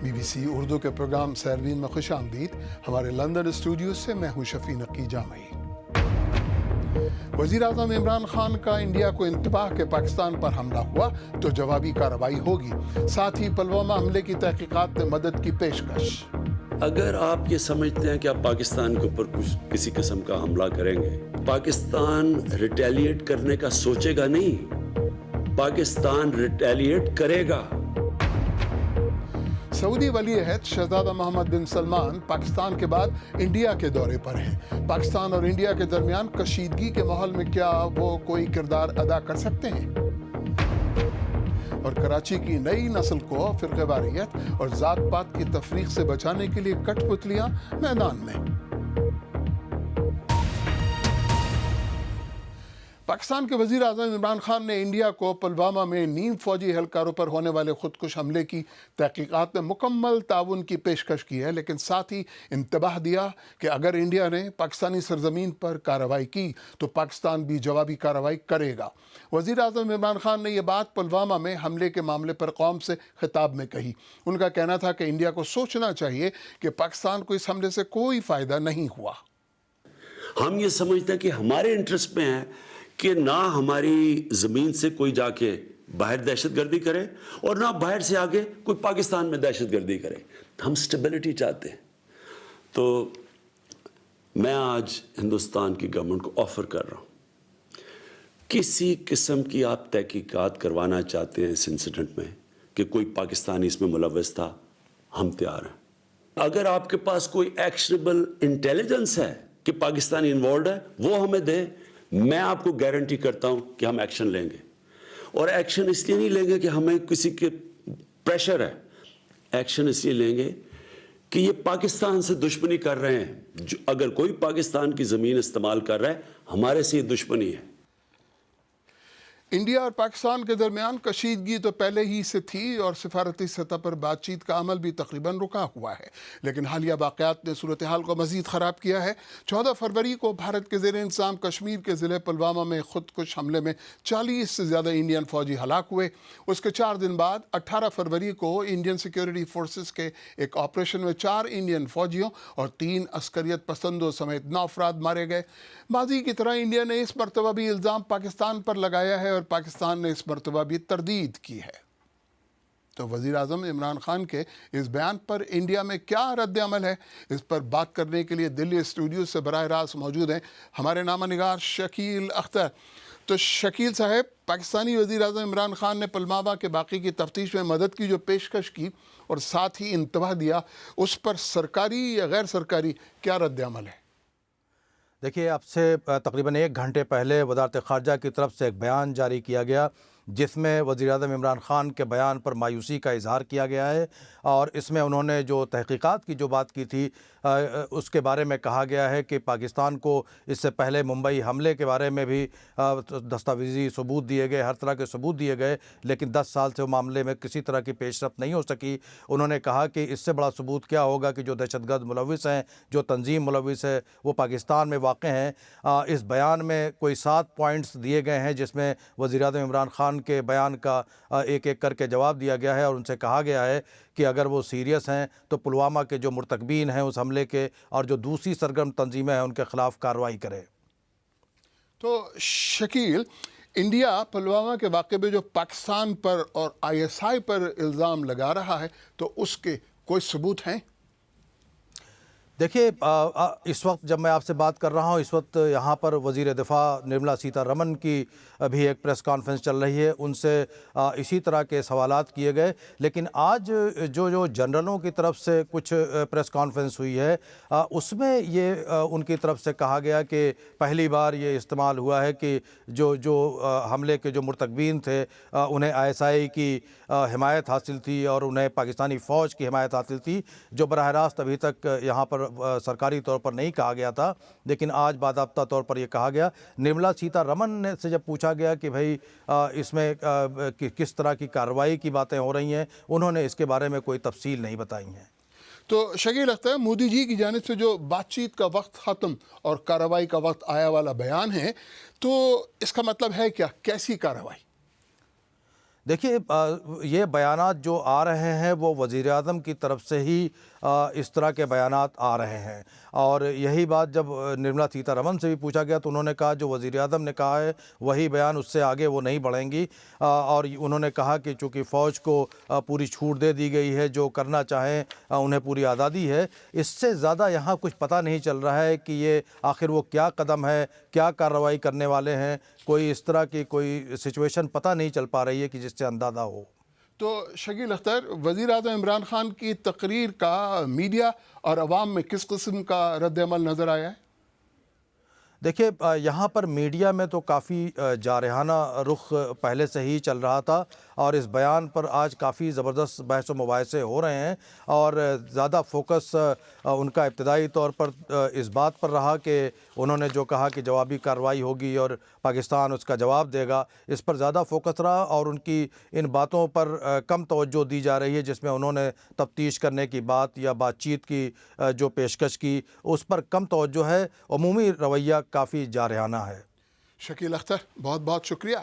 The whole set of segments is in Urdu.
BBC اردو کے پروگرام سیروین میں خوش آمدید. ہمارے لندن اسٹوڈیو سے میں ہوں شفیع نقی جامعی. وزیر اعظم عمران خان کا انڈیا کو انتباہ کہ پاکستان پر حملہ ہوا تو جوابی کارروائی ہوگی. ساتھ ہی پلوامہ حملے کی تحقیقات میں مدد کی پیشکش. اگر آپ یہ سمجھتے ہیں کہ آپ پاکستان کے اوپر کسی قسم کا حملہ کریں گے، پاکستان ریٹیلیٹ کرنے کا سوچے گا نہیں، پاکستان ریٹیلیٹ کرے گا. سعودی ولی عہد شہزادہ محمد بن سلمان پاکستان کے بعد انڈیا کے دورے پر ہیں. پاکستان اور انڈیا کے درمیان کشیدگی کے ماحول میں کیا وہ کوئی کردار ادا کر سکتے ہیں؟ اور کراچی کی نئی نسل کو فرقہ واریت اور ذات پات کی تفریق سے بچانے کے لیے کٹ پتلیاں میدان میں. پاکستان کے وزیر اعظم عمران خان نے انڈیا کو پلوامہ میں نیم فوجی اہلکاروں پر ہونے والے خودکش حملے کی تحقیقات میں مکمل تعاون کی پیشکش کی ہے، لیکن ساتھ ہی انتباہ دیا کہ اگر انڈیا نے پاکستانی سرزمین پر کارروائی کی تو پاکستان بھی جوابی کارروائی کرے گا. وزیر اعظم عمران خان نے یہ بات پلوامہ میں حملے کے معاملے پر قوم سے خطاب میں کہی. ان کا کہنا تھا کہ انڈیا کو سوچنا چاہیے کہ پاکستان کو اس حملے سے کوئی فائدہ نہیں ہوا. ہم یہ سمجھتے ہیں کہ ہمارے انٹرسٹ میں ہے کہ نہ ہماری زمین سے کوئی جا کے باہر دہشت گردی کرے اور نہ باہر سے آگے کوئی پاکستان میں دہشت گردی کرے. ہم سٹیبلٹی چاہتے ہیں. تو میں آج ہندوستان کی گورنمنٹ کو آفر کر رہا ہوں، کسی قسم کی آپ تحقیقات کروانا چاہتے ہیں اس انسیڈنٹ میں کہ کوئی پاکستانی اس میں ملوث تھا، ہم تیار ہیں. اگر آپ کے پاس کوئی ایکشنیبل انٹیلیجنس ہے کہ پاکستانی انوالوڈ ہے، وہ ہمیں دے. میں آپ کو گارنٹی کرتا ہوں کہ ہم ایکشن لیں گے. اور ایکشن اس لیے نہیں لیں گے کہ ہمیں کسی کے پریشر ہے، ایکشن اس لیے لیں گے کہ یہ پاکستان سے دشمنی کر رہے ہیں. اگر کوئی پاکستان کی زمین استعمال کر رہا ہے، ہمارے سے یہ دشمنی ہے. انڈیا اور پاکستان کے درمیان کشیدگی تو پہلے ہی سے تھی اور سفارتی سطح پر بات چیت کا عمل بھی تقریباً رکا ہوا ہے، لیکن حالیہ واقعات نے صورتحال کو مزید خراب کیا ہے. 14 فروری کو بھارت کے زیر انتظام کشمیر کے ضلع پلوامہ میں خودکش حملے میں 40 سے زیادہ انڈین فوجی ہلاک ہوئے. اس کے 4 دن بعد 18 فروری کو انڈین سیکیورٹی فورسز کے ایک آپریشن میں 4 انڈین فوجیوں اور 3 عسکریت پسندوں سمیت 9 افراد مارے گئے. ماضی کی طرح انڈیا نے اس مرتبہ بھی الزام پاکستان پر لگایا ہے اور پاکستان نے اس مرتبہ بھی تردید کی ہے. تو وزیر اعظم عمران خان کے اس بیان پر انڈیا میں کیا رد عمل ہے، اس پر بات کرنے کے لیے دلی اسٹوڈیو سے براہ راست موجود ہیں ہمارے نامہ نگار شکیل اختر. تو شکیل صاحب، پاکستانی وزیر اعظم عمران خان نے پلوامہ کے باقی کی تفتیش میں مدد کی جو پیشکش کی اور ساتھ ہی انتباہ دیا، اس پر سرکاری یا غیر سرکاری کیا رد عمل ہے؟ دیکھیے، اب سے تقریباً 1 گھنٹے پہلے وزارت خارجہ کی طرف سے ایک بیان جاری کیا گیا جس میں وزیر اعظم عمران خان کے بیان پر مایوسی کا اظہار کیا گیا ہے، اور اس میں انہوں نے جو تحقیقات کی جو بات کی تھی اس کے بارے میں کہا گیا ہے کہ پاکستان کو اس سے پہلے ممبئی حملے کے بارے میں بھی دستاویزی ثبوت دیے گئے، ہر طرح کے ثبوت دیے گئے، لیکن 10 سال سے وہ معاملے میں کسی طرح کی پیش رفت نہیں ہو سکی. انہوں نے کہا کہ اس سے بڑا ثبوت کیا ہوگا کہ جو دہشت گرد ملوث ہیں، جو تنظیم ملوث ہے، وہ پاکستان میں واقع ہیں. اس بیان میں کوئی 7 پوائنٹس دیے گئے ہیں جس میں وزیر اعظم عمران خان کے بیان کا ایک ایک کر کے جواب دیا گیا ہے، اور ان سے کہا گیا ہے کہ اگر وہ سیریس ہیں تو پلوامہ کے جو مرتکبین ہیں اس حملے کے اور جو دوسری سرگرم تنظیمیں ہیں ان کے خلاف کارروائی کرے. تو شکیل، انڈیا پلوامہ کے واقعے میں جو پاکستان پر اور ISI پر الزام لگا رہا ہے، تو اس کے کوئی ثبوت ہیں؟ دیکھیے، اس وقت جب میں آپ سے بات کر رہا ہوں، اس وقت یہاں پر وزیر دفاع نرملا سیتا رمن کی بھی ایک پریس کانفرنس چل رہی ہے. ان سے اسی طرح کے سوالات کیے گئے، لیکن آج جو جنرلوں کی طرف سے کچھ پریس کانفرنس ہوئی ہے اس میں یہ ان کی طرف سے کہا گیا کہ پہلی بار یہ استعمال ہوا ہے کہ جو حملے کے جو مرتکبین تھے انہیں ISI کی حمایت حاصل تھی اور انہیں پاکستانی فوج کی حمایت حاصل تھی، جو براہ راست ابھی تک یہاں پر سرکاری طور پر نہیں کہا گیا تھا، لیکن آج باضابطہ طور پر یہ کہا گیا. نرملا سیتا رمن سے جب پوچھا گیا کہ بھائی اس میں کس طرح کی کارروائی کی باتیں ہو رہی ہیں، انہوں نے اس کے بارے میں کوئی تفصیل نہیں بتائی ہیں. تو شکیل اختر، مودی جی کی جانب سے جو بات چیت کا وقت ختم اور کارروائی کا وقت آیا والا بیان ہے، تو اس کا مطلب ہے کیا؟ کیسی کارروائی؟ دیکھیے یہ بیانات جو آ رہے ہیں وہ وزیر اعظم کی طرف سے ہی اس طرح کے بیانات آ رہے ہیں، اور یہی بات جب نرملا سیتا رمن سے بھی پوچھا گیا تو انہوں نے کہا جو وزیر اعظم نے کہا ہے وہی بیان، اس سے آگے وہ نہیں بڑھیں گی، اور انہوں نے کہا کہ چونکہ فوج کو پوری چھوٹ دے دی گئی ہے، جو کرنا چاہیں انہیں پوری آزادی ہے، اس سے زیادہ یہاں کچھ پتہ نہیں چل رہا ہے کہ یہ آخر وہ کیا قدم ہے، کیا کارروائی کرنے والے ہیں، کوئی اس طرح کی کوئی سچویشن پتہ نہیں چل پا رہی ہے کہ جس سے اندازہ ہو۔ تو شکیل اختر، وزیر اعظم عمران خان کی تقریر کا میڈیا اور عوام میں کس قسم کا رد عمل نظر آیا ہے؟ دیکھیے یہاں پر میڈیا میں تو کافی جارحانہ رخ پہلے سے ہی چل رہا تھا، اور اس بیان پر آج کافی زبردست بحث و مباحثے ہو رہے ہیں، اور زیادہ فوکس ان کا ابتدائی طور پر اس بات پر رہا کہ انہوں نے جو کہا کہ جوابی کارروائی ہوگی اور پاکستان اس کا جواب دے گا، اس پر زیادہ فوکس رہا، اور ان کی ان باتوں پر کم توجہ دی جا رہی ہے جس میں انہوں نے تفتیش کرنے کی بات یا بات چیت کی جو پیشکش کی، اس پر کم توجہ ہے۔ عمومی رویہ کافی جارحانہ ہے۔ شکیل اختر، بہت بہت شکریہ۔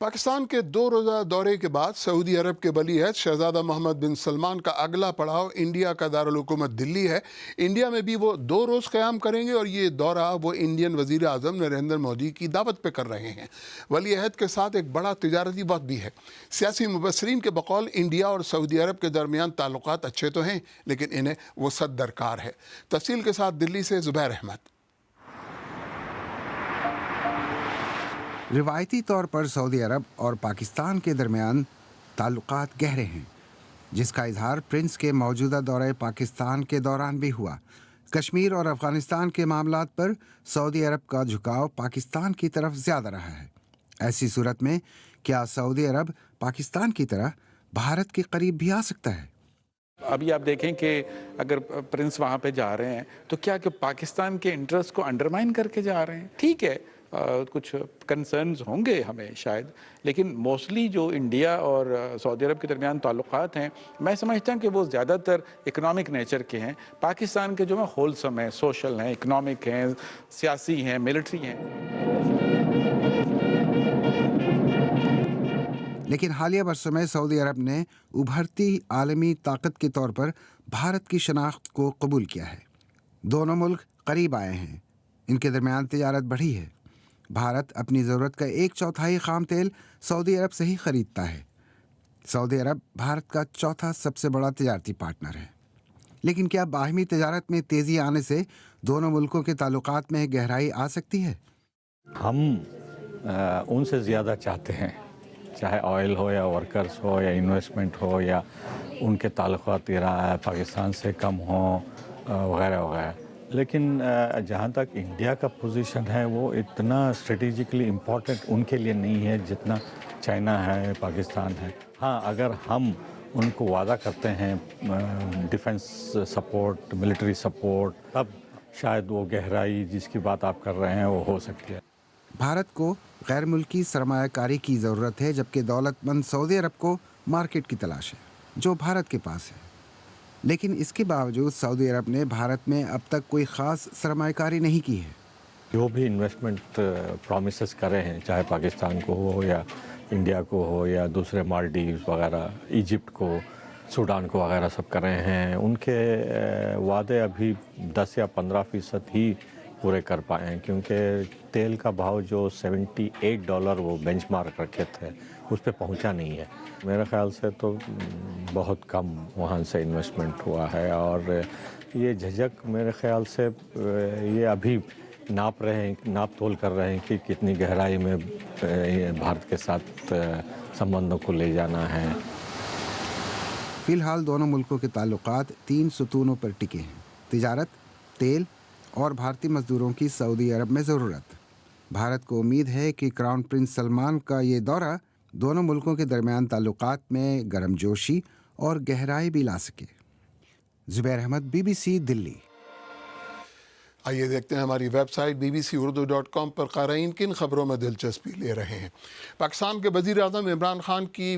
پاکستان کے 2 روزہ دورے کے بعد سعودی عرب کے ولی عہد شہزادہ محمد بن سلمان کا اگلا پڑاؤ انڈیا کا دارالحکومت دلی ہے۔ انڈیا میں بھی وہ 2 روز قیام کریں گے، اور یہ دورہ وہ انڈین وزیر اعظم نریندر مودی کی دعوت پہ کر رہے ہیں۔ ولی عہد کے ساتھ ایک بڑا تجارتی وفد بھی ہے۔ سیاسی مبصرین کے بقول انڈیا اور سعودی عرب کے درمیان تعلقات اچھے تو ہیں، لیکن انہیں وسعت درکار ہے۔ تفصیل کے ساتھ دلی سے زبیر احمد۔ روایتی طور پر سعودی عرب اور پاکستان کے درمیان تعلقات گہرے ہیں، جس کا اظہار پرنس کے موجودہ دورہ پاکستان کے دوران بھی ہوا۔ کشمیر اور افغانستان کے معاملات پر سعودی عرب کا جھکاؤ پاکستان کی طرف زیادہ رہا ہے۔ ایسی صورت میں کیا سعودی عرب پاکستان کی طرح بھارت کے قریب بھی آ سکتا ہے؟ ابھی آپ دیکھیں کہ اگر پرنس وہاں پہ جا رہے ہیں تو کیا کہ پاکستان کے انٹرسٹ کو انڈرمائن کر کے جا رہے ہیں؟ ٹھیک ہے، کچھ کنسرنز ہوں گے ہمیں شاید، لیکن موسٹلی جو انڈیا اور سعودی عرب کے درمیان تعلقات ہیں، میں سمجھتا ہوں کہ وہ زیادہ تر اکنامک نیچر کے ہیں۔ پاکستان کے جو ہے ہولسم ہیں، سوشل ہیں، اکنامک ہیں، سیاسی ہیں، ملٹری ہیں۔ لیکن حالیہ برسوں میں سعودی عرب نے ابھرتی عالمی طاقت کے طور پر بھارت کی شناخت کو قبول کیا ہے۔ دونوں ملک قریب آئے ہیں، ان کے درمیان تجارت بڑھی ہے۔ بھارت اپنی ضرورت کا 1/4 خام تیل سعودی عرب سے ہی خریدتا ہے۔ سعودی عرب بھارت کا 4تھا سب سے بڑا تجارتی پارٹنر ہے۔ لیکن کیا باہمی تجارت میں تیزی آنے سے دونوں ملکوں کے تعلقات میں گہرائی آ سکتی ہے؟ ہم ان سے زیادہ چاہتے ہیں، چاہے آئل ہو یا ورکرز ہو یا انویسٹمنٹ ہو یا ان کے تعلقات پاکستان سے کم ہوں وغیرہ وغیرہ، لیکن جہاں تک انڈیا کا پوزیشن ہے وہ اتنا اسٹریٹجکلی امپورٹنٹ ان کے لیے نہیں ہے جتنا چائنا ہے، پاکستان ہے۔ ہاں، اگر ہم ان کو وعدہ کرتے ہیں ڈیفنس سپورٹ، ملٹری سپورٹ، تب شاید وہ گہرائی جس کی بات آپ کر رہے ہیں وہ ہو سکتی ہے۔ بھارت کو غیر ملکی سرمایہ کاری کی ضرورت ہے، جبکہ دولت مند سعودی عرب کو مارکیٹ کی تلاش ہے جو بھارت کے پاس ہے۔ لیکن اس کے باوجود سعودی عرب نے بھارت میں اب تک کوئی خاص سرمایہ کاری نہیں کی ہے۔ جو بھی انویسٹمنٹ پرومسز کرے ہیں، چاہے پاکستان کو ہو یا انڈیا کو ہو یا دوسرے مالڈیوز وغیرہ، ایجپٹ کو، سوڈان کو وغیرہ سب کر رہے ہیں، ان کے وعدے ابھی 10 یا 15% ہی پورے کر پائے ہیں، کیونکہ تیل کا بھاؤ جو $78 وہ بینچ مارک رکھے تھے اس پہ پہنچا نہیں ہے۔ میرے خیال سے تو بہت کم وہاں سے انویسٹمنٹ ہوا ہے، اور یہ جھجک میرے خیال سے یہ ابھی ناپ تول کر رہے ہیں کہ کتنی گہرائی میں بھارت کے ساتھ سمبندوں کو لے جانا ہے۔ فی الحال دونوں ملکوں کے تعلقات 3 ستونوں پر ٹکے ہیں: تجارت، تیل اور بھارتی مزدوروں کی سعودی عرب میں ضرورت۔ بھارت کو امید ہے کہ کراؤن پرنس سلمان کا یہ دورہ دونوں ملکوں کے درمیان تعلقات میں گرم جوشی اور گہرائی بھی لا سکے۔ زبیر احمد، BBC دلی۔ آئیے دیکھتے ہیں ہماری ویب سائٹ bbcurdu.com پر قارئین کن خبروں میں دلچسپی لے رہے ہیں۔ پاکستان کے وزیر اعظم عمران خان کی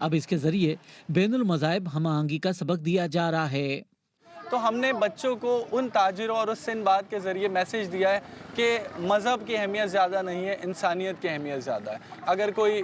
اب اس کے ذریعے بین المذاہب ہم آہنگی کا سبق دیا جا رہا ہے۔ تو ہم نے بچوں کو ان تاجروں اور اس سنباد کے ذریعے میسیج دیا ہے کہ مذہب کی اہمیت زیادہ نہیں ہے، انسانیت کی اہمیت زیادہ ہے۔ اگر کوئی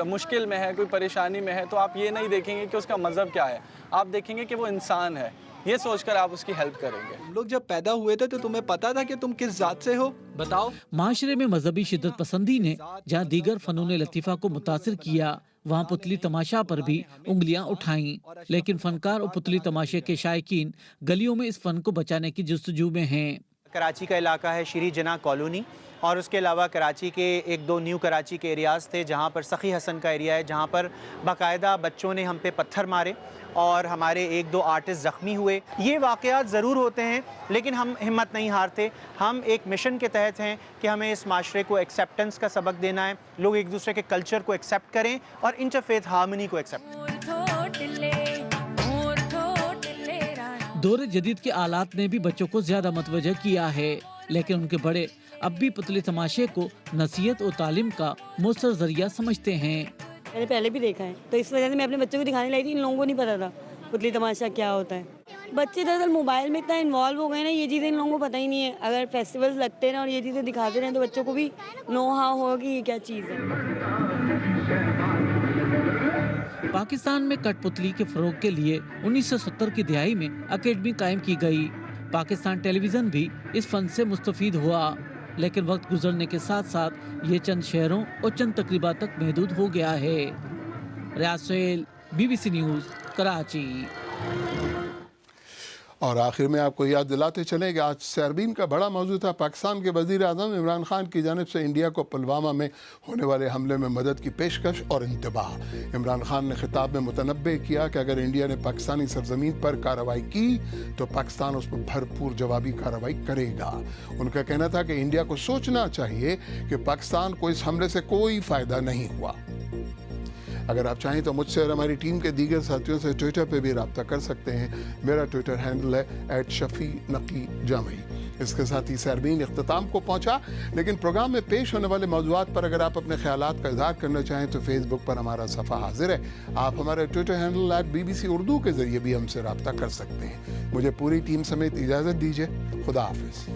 مشکل میں ہے، کوئی پریشانی میں ہے، تو آپ یہ نہیں دیکھیں گے کہ اس کا مذہب کیا ہے، آپ دیکھیں گے کہ وہ انسان ہے، یہ سوچ کر آپ اس کی ہیلپ کریں گے۔ ہم لوگ جب پیدا ہوئے تھے تو تمہیں پتا تھا کہ تم کس ذات سے ہو؟ بتاؤ۔ معاشرے میں مذہبی شدت پسندی نے جہاں دیگر فنون لطیفہ کو متاثر کیا، وہاں پتلی تماشا پر بھی انگلیاں اٹھائیں، لیکن فنکار اور پتلی تماشے کے شائقین گلیوں میں اس فن کو بچانے کی جستجو میں ہیں۔ کراچی کا علاقہ ہے شری جناح کالونی، اور اس کے علاوہ کراچی کے ایک دو نیو کراچی کے ایریاز تھے جہاں پر سخی حسن کا ایریا ہے، جہاں پر باقاعدہ بچوں نے ہم پہ پتھر مارے اور ہمارے ایک دو آرٹسٹ زخمی ہوئے۔ یہ واقعات ضرور ہوتے ہیں لیکن ہم ہمت نہیں ہارتے۔ ہم ایک مشن کے تحت ہیں کہ ہمیں اس معاشرے کو ایکسیپٹنس کا سبق دینا ہے، لوگ ایک دوسرے کے کلچر کو ایکسیپٹ کریں اور انٹرفیتھ ہارمنی کو ایکسیپٹ کریں۔ دور جدید کے آلات نے بھی بچوں کو زیادہ متوجہ کیا ہے، لیکن ان کے بڑے اب بھی پتلی تماشے کو نصیحت اور تعلیم کا مؤثر ذریعہ سمجھتے ہیں۔ میں نے پہلے بھی دیکھا ہے، تو اس وجہ سے میں اپنے بچوں کو دکھانے لائی تھی، ان لوگوں کو نہیں پتا تھا پتلی تماشا کیا ہوتا ہے۔ بچے دراصل موبائل میں اتنا انوالو ہو گئے نا، یہ چیزیں ان لوگوں کو پتہ ہی نہیں ہے۔ اگر فیسٹیولز لگتے رہیں اور یہ چیزیں دکھاتے رہیں تو بچوں کو بھی نو ہاؤ ہوگا کہ یہ کیا چیز ہے۔ پاکستان میں کٹ پتلی کے فروغ کے لیے 1970 کی دہائی میں اکیڈمی قائم کی گئی۔ پاکستان ٹیلی ویژن بھی اس فن سے مستفید ہوا، لیکن وقت گزرنے کے ساتھ ساتھ یہ چند شہروں اور چند تقریبات تک محدود ہو گیا ہے۔ ریاض سہیل، BBC نیوز، کراچی۔ اور آخر میں آپ کو یاد دلاتے چلیں کہ آج سیربین کا بڑا موضوع تھا۔ پاکستان کے وزیر اعظم عمران خان کی جانب سے انڈیا کو پلوامہ میں ہونے والے حملے میں مدد کی پیشکش اور انتباہ۔ عمران خان نے خطاب میں متنبہ کیا کہ اگر انڈیا نے پاکستانی سرزمین پر کارروائی کی تو پاکستان اس پر بھرپور جوابی کارروائی کرے گا۔ ان کا کہنا تھا کہ انڈیا کو سوچنا چاہیے کہ پاکستان کو اس حملے سے کوئی فائدہ نہیں ہوا۔ اگر آپ چاہیں تو مجھ سے اور ہماری ٹیم کے دیگر ساتھیوں سے ٹویٹر پہ بھی رابطہ کر سکتے ہیں۔ میرا ٹویٹر ہینڈل ہے @شفیع_نقی_جامعی۔ اس کے ساتھ ہی سیربین اختتام کو پہنچا، لیکن پروگرام میں پیش ہونے والے موضوعات پر اگر آپ اپنے خیالات کا اظہار کرنا چاہیں تو فیس بک پر ہمارا صفحہ حاضر ہے۔ آپ ہمارے ٹویٹر ہینڈل @BBC اردو کے ذریعے بھی ہم سے رابطہ کر سکتے ہیں۔ مجھے پوری ٹیم سمیت اجازت دیجیے۔ خدا حافظ۔